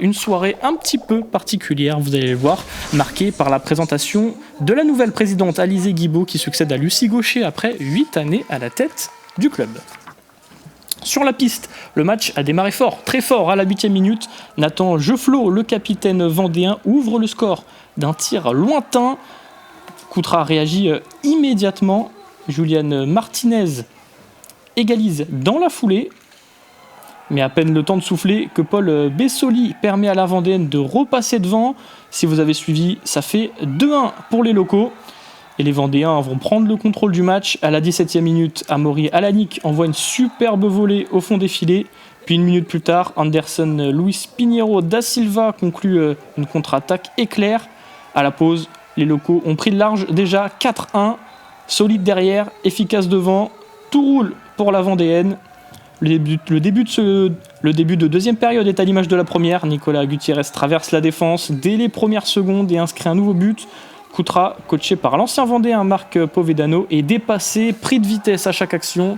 une soirée un petit peu particulière, vous allez le voir, marquée par la présentation de la nouvelle présidente Alizée Guibaud qui succède à Lucie Gaucher après 8 années à la tête du club. Sur la piste, le match a démarré fort, très fort à la 8e minute. Nathan Jefflot, le capitaine vendéen, ouvre le score d'un tir lointain. Coutras réagit immédiatement. Julian Martinez égalise dans la foulée. Mais à peine le temps de souffler que Paul Bessoli permet à la Vendéenne de repasser devant. Si vous avez suivi, ça fait 2-1 pour les locaux. Et les Vendéens vont prendre le contrôle du match. À la 17e minute, Amaury Alanic envoie une superbe volée au fond des filets. Puis une minute plus tard, Anderson Luis Pinheiro da Silva conclut une contre-attaque éclair. À la pause, les locaux ont pris le large déjà 4-1. Solide derrière, efficace devant. Tout roule pour la Vendéenne. Le début de deuxième période est à l'image de la première. Nicolas Gutiérrez traverse la défense dès les premières secondes et inscrit un nouveau but. Coutras, coaché par l'ancien Vendéen Marc Povedano, est dépassé, pris de vitesse à chaque action.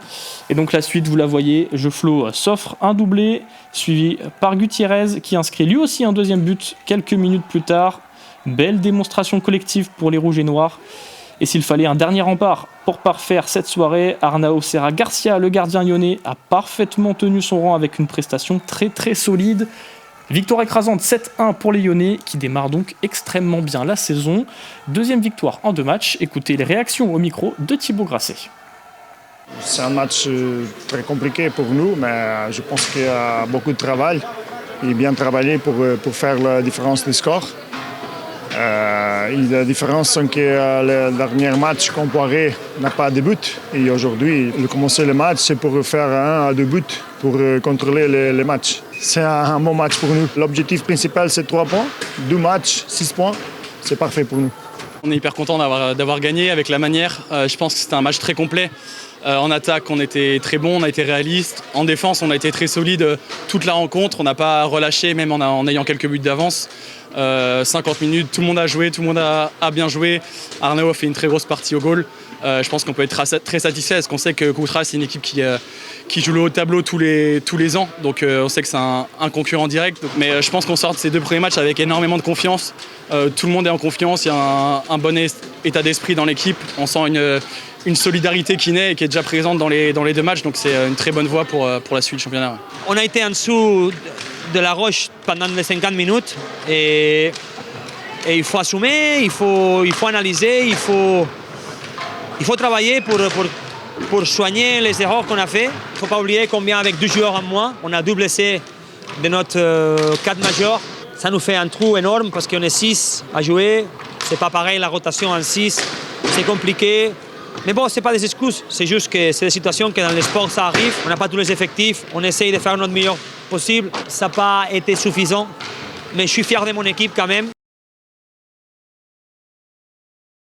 Et donc la suite, vous la voyez, Jefflot s'offre un doublé, suivi par Gutiérrez qui inscrit lui aussi un deuxième but quelques minutes plus tard. Belle démonstration collective pour les Rouges et Noirs. Et s'il fallait un dernier rempart pour parfaire cette soirée, Arnao Serra Garcia, le gardien lyonnais, a parfaitement tenu son rang avec une prestation très très solide. Victoire écrasante 7-1 pour les Lyonnais qui démarrent donc extrêmement bien la saison. Deuxième victoire en 2 matchs. Écoutez les réactions au micro de Thibaut Grasset. C'est un match très compliqué pour nous, mais je pense qu'il y a beaucoup de travail. Il est bien travaillé pour faire la différence du score. La différence, c'est que le dernier match comparé n'a pas de but. Et aujourd'hui, commencer le match, c'est pour faire 1 à 2 buts, pour contrôler les matchs. C'est un bon match pour nous. L'objectif principal, c'est 3 points. 2 matchs, 6 points. C'est parfait pour nous. On est hyper content d'avoir gagné avec la manière. Je pense que c'était un match très complet. En attaque, on était très bon, on a été réaliste. En défense, on a été très solide toute la rencontre. On n'a pas relâché, même en ayant quelques buts d'avance. 50 minutes, tout le monde a joué, tout le monde a bien joué. Arnao a fait une très grosse partie au goal. Je pense qu'on peut être très satisfait parce qu'on sait que Coutras, c'est une équipe qui joue le haut tableau tous les ans. Donc on sait que c'est un concurrent direct. Mais je pense qu'on sort de ces 2 premiers matchs avec énormément de confiance. Tout le monde est en confiance, il y a un bon état d'esprit dans l'équipe. On sent une solidarité qui naît et qui est déjà présente dans les 2 matchs. Donc c'est une très bonne voie pour la suite du championnat. On a été en dessous de la roche pendant les 50 minutes et il faut assumer, il faut analyser, il faut travailler pour soigner les erreurs qu'on a fait. Il ne faut pas oublier qu'on vient avec 2 joueurs en moins. On a 2 blessés de notre 4 majeurs. Ça nous fait un trou énorme parce qu'on est 6 à jouer. C'est pas pareil, la rotation en 6, c'est compliqué. Mais bon, ce n'est pas des excuses, c'est juste que c'est des situations que dans le sport ça arrive. On n'a pas tous les effectifs, on essaye de faire notre meilleur possible. Ça n'a pas été suffisant, mais je suis fier de mon équipe quand même.